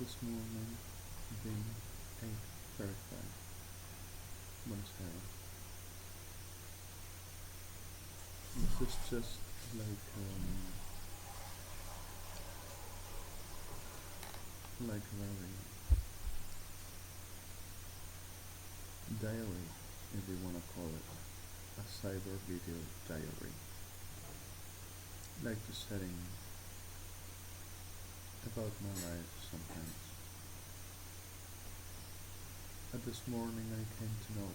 this morning being 8:35 Buenos Aires. This is just like a very diary, if you wanna call it, a cyber video diary. Like the setting about my life sometimes. But this morning I came to know,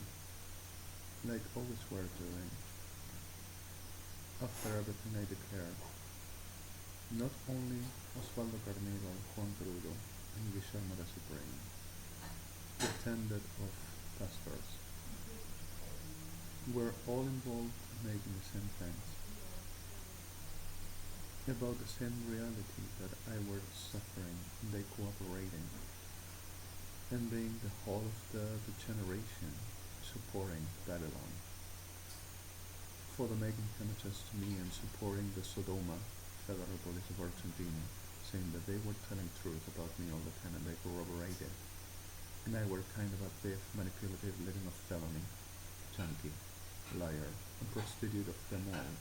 like always were doing, after everything I declared, not only Osvaldo Carnero, Juan Perudo, and Guillermo de Supreme, pretended of pastors, were all involved in making the same things, about the same reality that I were suffering, and they cooperating, and being the whole of the generation supporting Babylon, for the making images to me and supporting the Sodoma Federal Police of Argentina, saying that they were telling truth about me all the time and they corroborated. And I were kind of a thief, manipulative, living of felony, junkie, liar, and prostitute of them all.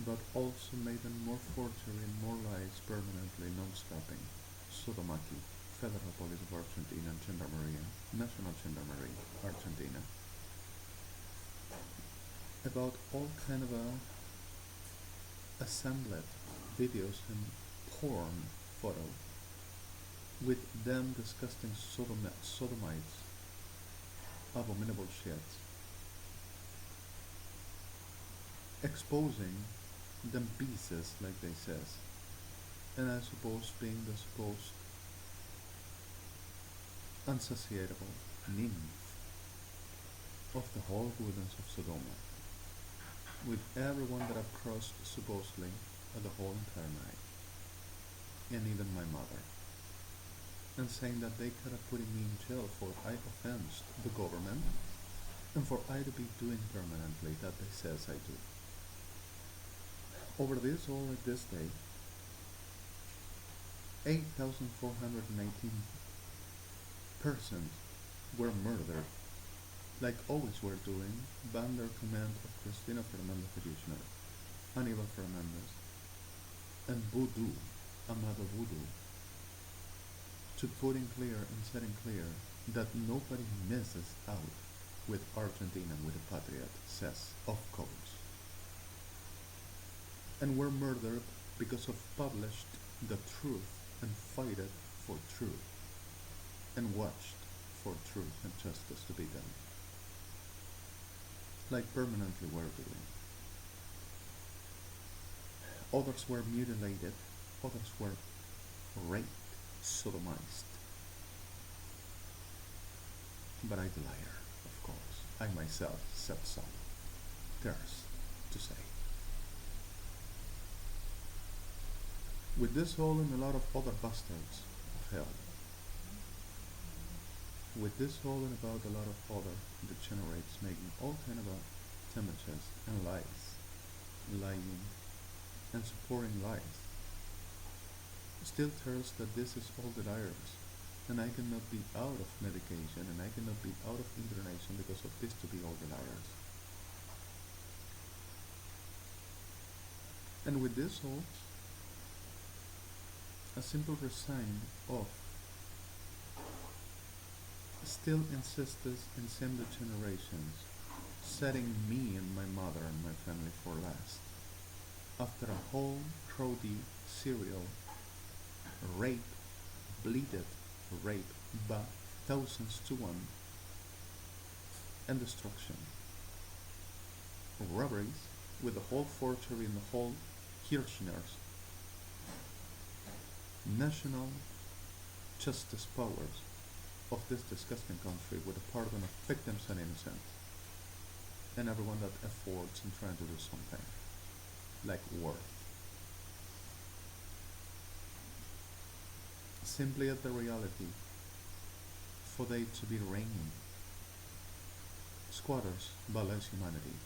But also made them more forgery and more lies permanently, non-stopping. Sodomaki, Federal Police of Argentina and Gendarmeria, National Gendarmerie, Argentina. About all kind of assembled videos and porn photo with them disgusting sodomites, abominable shits, exposing them pieces like they says, and I suppose being the supposed unsatiable nymph of the whole goodness of Sodoma, with everyone that I've crossed supposedly the whole entire night, and even my mother, and saying that they could have put me in jail for I offensed the government, and for I to be doing permanently that they says I do. Over this all at this day, 8,419 persons were murdered, like always were doing, under command of Cristina Fernandez de Kirchner, Aníbal Fernandez, and Voodoo, Amado Voodoo, to putting clear and setting clear that nobody misses out with Argentina, with the Patriot, says, of course. And were murdered because of published the truth and fighted for truth, and watched for truth and justice to be done, like permanently were doing. Others were mutilated, others were raped, sodomized. But I the liar, of course. I myself said so. There's to say. With this all and a lot of other bastards of hell. With this all and about a lot of other degenerates making all kind of damages and lies, lying and supporting lies. Still tells that this is all the liars, and I cannot be out of medication and I cannot be out of internation because of this to be all the liars. And with this all, a simple resign of still insisted in same generations, setting me and my mother and my family for last. After a whole crowdy serial rape, bleeded rape by thousands to one, and destruction. Robberies with the whole forgery and the whole Kirchner's national justice powers of this disgusting country with the pardon of victims and innocent, and everyone that affords and trying to do something like worth. Simply at the reality for they to be reigning squatters by less humanity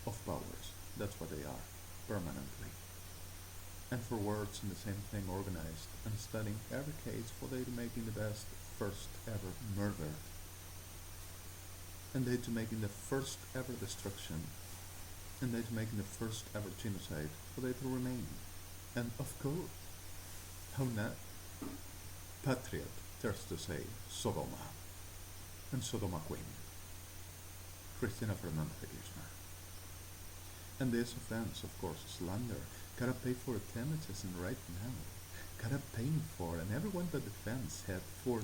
of powers. That's what they are, permanently. and for words in the same thing organized, and studying every case for they to making the best first ever murder, and they to making the first ever destruction, and they to making the first ever genocide for they to remain. And of course, how not? Patriot dares to say Sodoma and Sodoma Queen, Cristina Fernandez de Kirchner. And this offense, of course, slander, gotta pay for damages and right now. Gotta pay for, and everyone but the fence had for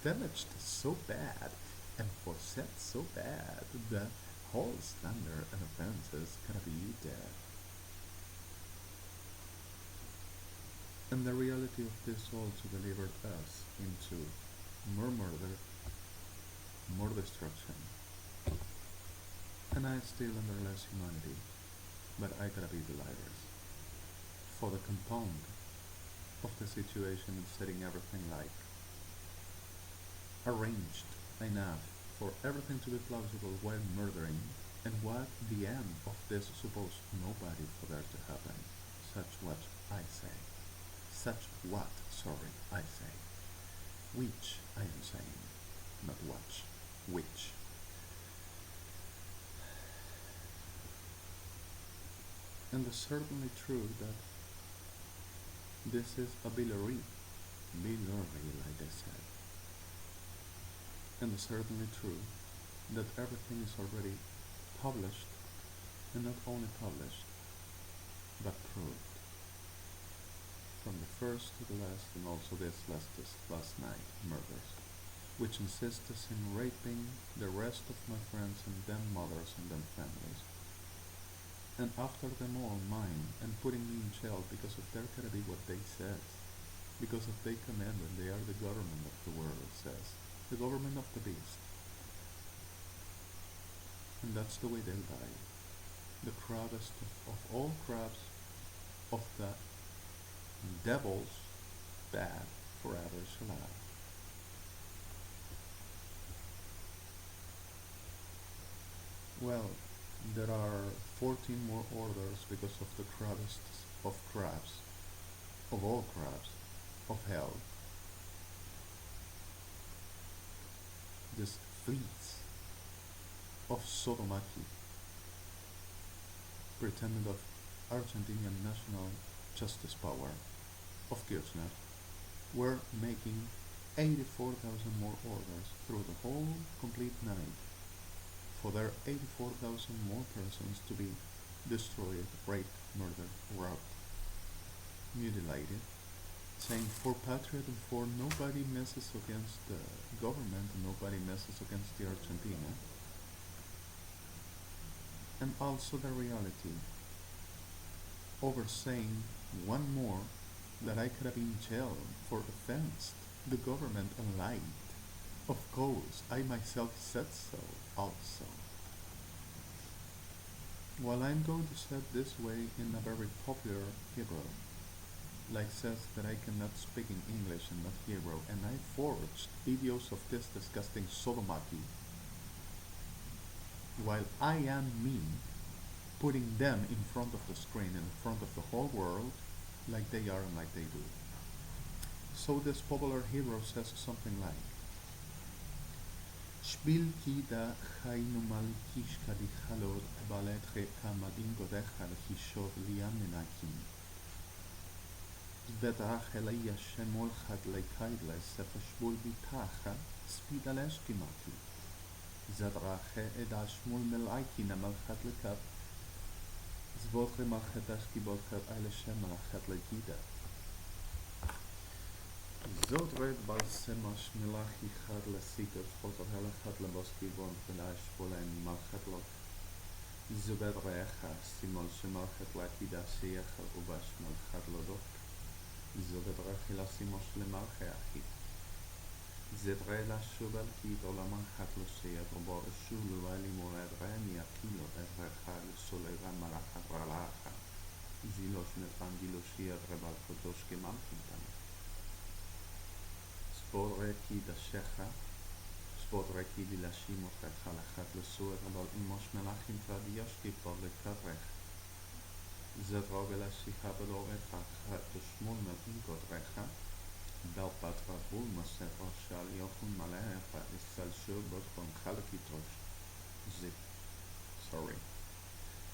damaged so bad and for said so bad that whole slander and offenses gotta be dead. And the reality of this also delivered us into more murder, more destruction. And I still under less humanity, but I gotta be the lightest. For the compound of the situation and setting everything like arranged enough for everything to be plausible while murdering, and what the end of this supposed nobody for there to happen. Such what I say. Such what, sorry, I say. Which I am saying, not watch. Which. And it's certainly true that this is a Billary, like they said. And it's certainly true that everything is already published, and not only published, but proved. From the first to the last, and also this last night murders, which insists in raping the rest of my friends and them mothers and them families. And after them all mine, and putting me in jail because of their gotta be what they says. Because if they command and they are the government of the world, it says. The government of the beast. And that's the way they die. The crabbiest of all crabs of the devil's bad forever shall I. Well, there are 14 more orders because of the crabbiest of crabs, of all crabs, of hell. This fleets of Sodomaki, pretended of Argentinian national justice power, of Kirchner, were making 84,000 more orders through the whole complete night for their 84,000 more persons to be destroyed, raped, murdered, robbed, mutilated, saying for patriot and for nobody messes against the government and nobody messes against the Argentina. And also the reality over saying one more that I could have been jailed for offense the government and lied. Of course, I myself said so also. While I'm going to say it this way in a very popular Hebrew, like says that I cannot speak in English and not Hebrew, and I forged videos of this disgusting sodomaki, while I am me, putting them in front of the screen and in front of the whole world, like they are and like they do. So this popular hero says something like, Shbil kida chaynu malkish kadi chalod balet kamadin godecha lechishov liam menakim. Zbedrach elaya shemol chad leikaidle sefashbul bitacha spidalesh kimaki. Zadrache edashmul melaiki namalchat lekab. Zvodche malchetash kibodchat eile shemalchat lekida. Zod red balsemash milachi chad lesikot chotor helachat leboski bon velash polen malchatlok. Zubed recha simol shemalchat lakida seyechal ubash malchat lodok. Zubed rechi la simosh lemalche achi. Zedre la shubal kit olaman chat lo seyat robo shulu ali mored reni akilo evrecha lesolevan malachat ralacha. Zilosh nefan giloshiyat rebal chotosh kemalchitan. Spodreki da shecha, spodreki di lashimot chalachat lesuet about imosh melachim tradiashki pod lekatrech. זדרה ולשיחה בלורך אחת ושמול נבין גודרך Bel patra bulma sepa shal yochun maleha isal shubot von kalakitosh zip sorry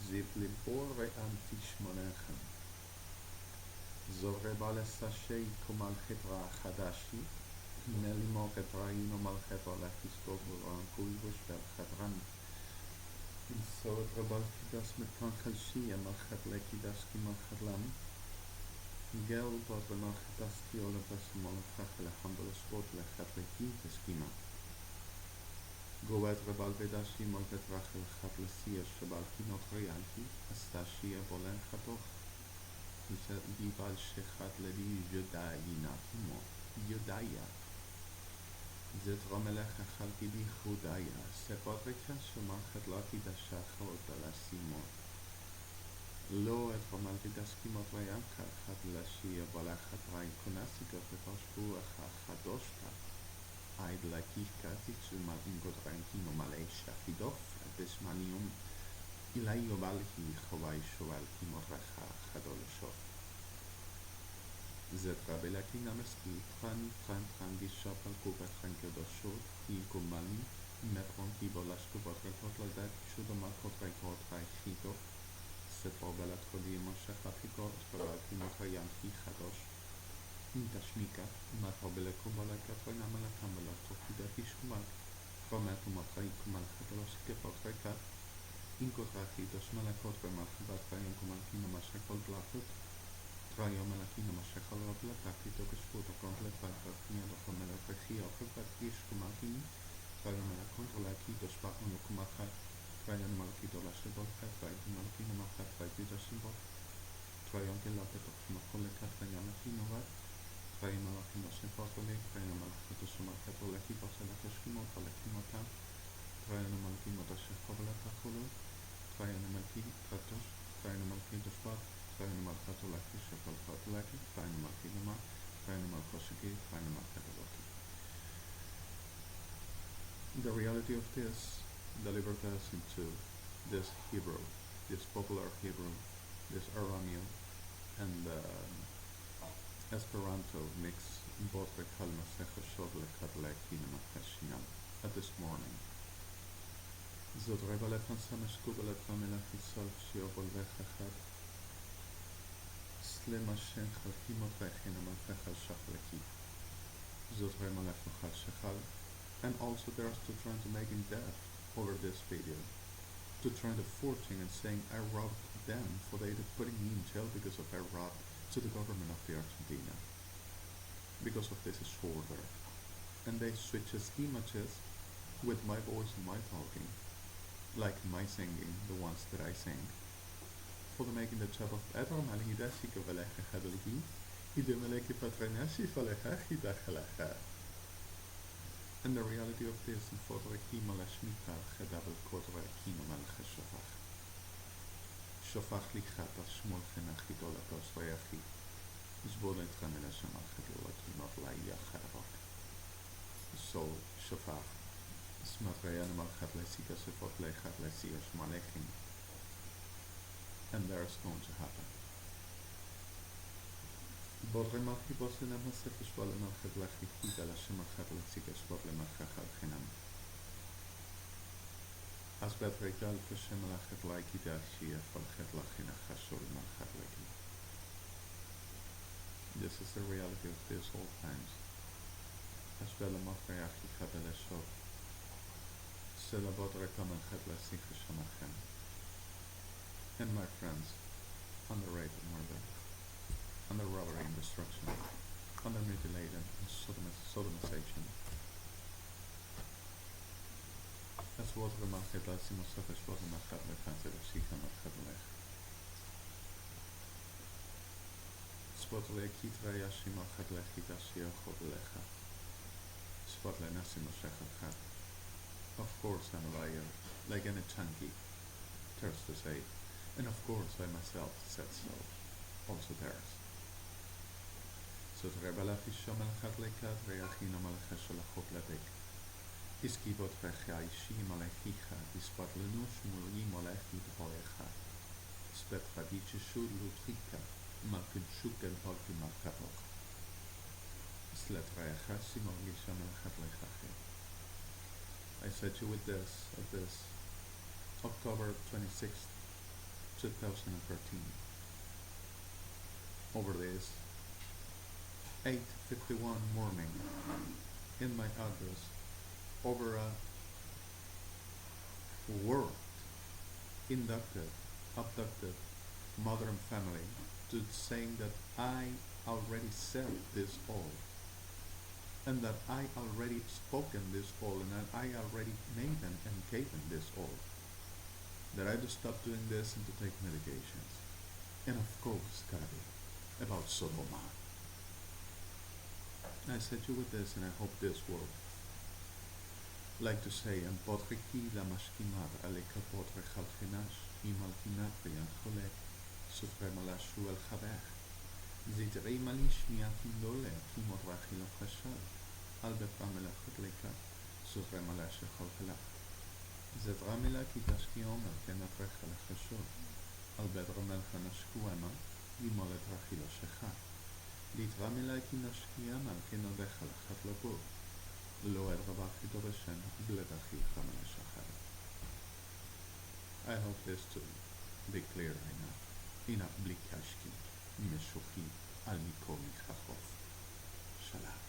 zip libore antish monechem zore bale sashay kumal chitra chadashi nelimo chetraino mal chetra lechistov buran kuibush bel chetran so trebal kidas mit kanchel shia mal chet lekidas ki mal chetlam Gel wat we nog gedaski ole beste mannen fragile handel sport le gaat le kinte skima. Go uit rebal vedashi mal vetrachel gaat le sia shabal kinot royanki astashia bolen gatoch. Isa di bal shechat le di judayina kimo judaya. Zet ramelech chalki di chudaya sepot rekas shemal gaat laki da shachot ala simon. לא את רמל ודסקי מטריים כחד לשיה ולחד ראי כונסיקה ותשבו החדושתה עד להקיף כתית שמל אינגות רנקינו מלא שחידוף בשמניום אילי יובל היא חוואי שובל כמותרחה חדו לשוף זאת רבי לקי נמסקי טרן גישה פלקובת חנקדושות היא גומלני מטרון כי בולשקו בטרקות לדעת שוד המלכות ריקות ראי חידוף ספר בלת קודי משך עתיקות ורק מטריים כי חדוש תשמיקה מטר בלקו בלקת רינם לקם בלתו כדתי שומל חומת ומטרי כמל חדוש כפות ריקת אינקות רחידוש מלקות ומחבת ריים כמל קינו משך כל בלתות טריום מלקינו משך על רבלת רחיתו כשפות הקונט לפלפת מיד החומלת רכי אופפת גיש כמל קינו טריום מלקונט ולקידוש פחנו וכמחת Trajan malkido lasebot katrai malkino malkatrai bidashibot Trajan gelapet okmachole katrai malkinovat Trajan malkino sepotole Trajan malkito sumalkatole kibotele keshkimot alekimotam Trajan malkino dashekobele takulu Trajan malki tratos Trajan malkido shvat Trajan malkatole kishepalkatoleki Trajan malkino ma Trajan malkoshiki Trajan malkatoleki The reality of this delivered us into this Hebrew, this popular Hebrew, this Arameo and Esperanto mix both the Kalma Sechashov Lekadle Kinema Kashinam at this morning. Zod Rebalet van Sameskubelet van Melachitsol Shiobol Vechachat Slema Shen Chalkimot Vechinam Vechal Shachleki Zod Remalef Vachal Shechal and also they're still trying to make him deaf over this video to trying to forcing and saying I robbed them for they putting me in jail because of I robbed to the government of the Argentina because of this disorder and they switches images with my voice and my talking like my singing the ones that I sing for the making the job of Edram al-Hidasika valecha chadalhi idumeleki patranasi valecha hidachalacha And the reality of this is for the Kima Lashmita, Hedabel Kotra Kima Malcha Shofach. Shofach Lichata Shmolchen Achidola Tosvayachi. Zbolet Ramela Shamachadula Kinot Laia Chadavak. So Shofach Smatrayan Malchat Lesika Sefot Lechat Lesia Shmalechim. And there's going to happen. בודרי מלכי בוסי למסך ושבוע למלכת לחיכית על השם אחת לציג השבוע למלכך על חינם. אז בדרי גל כשם מלכת להיקי דאשי הפלכת לכין החשור למלכת להיקי. This is the reality of this all times. אז בלמפרי אחי חדה לשוב. סלע בודרי כמלכת להשיג השמכם. And my friends, on the rape and murder. Under robbery and destruction, under mutilation and sodomization. As water the market lets him suffer was in the heart of the fancy of Sikha and Hadlech. Spotle Kitra Yashima Hadlech Hidashia Hodlecha. Spotle Nasimo Shekhat. Of course I'm a liar, like any chunky, thirst to say, and of course I myself said so, also theirs. So Rebala Fisham al Hadlekat Reachino Malchashal Hoplabek. Iskibot Recha Ishi Malechicha, Ispat Lenush Muri Molechi Hoecha. Spetradische Shulutrika, Malkinshuken Holkimakapok. Sletrecha Simorgisha Melchatlechache. I said you with this of this October 26th, 2013. Over this 8:51 morning in my address over a world inducted, abducted modern family to saying that I already said this all and that I already spoken this all and that I already made them and gave them this all. That I had to stop doing this and to take medications. And of course, gotta be about Sodoma. I said you with this and I hope this will like to say and potreki la mashkimad aleka potre chalchenash imal kinatrian cholek sufre malashu al chabech zitri malish miatin dole kimot rachilo chashal al betra melachot leka sufre malash chalchelach זברה מילה כי תשקי עומר כנפרך לחשוב על בדרה מלכה נשקו עמה לימולת רכילו שכה להתרא מילה כי נשקי עמה כנודך לחת לבוא לא עד רבה הכי דורשן בלד הכי חמל השחר. I hope this to be clear enough. הנה בלי קשקי משוכי על מכל מכחוף. שלום.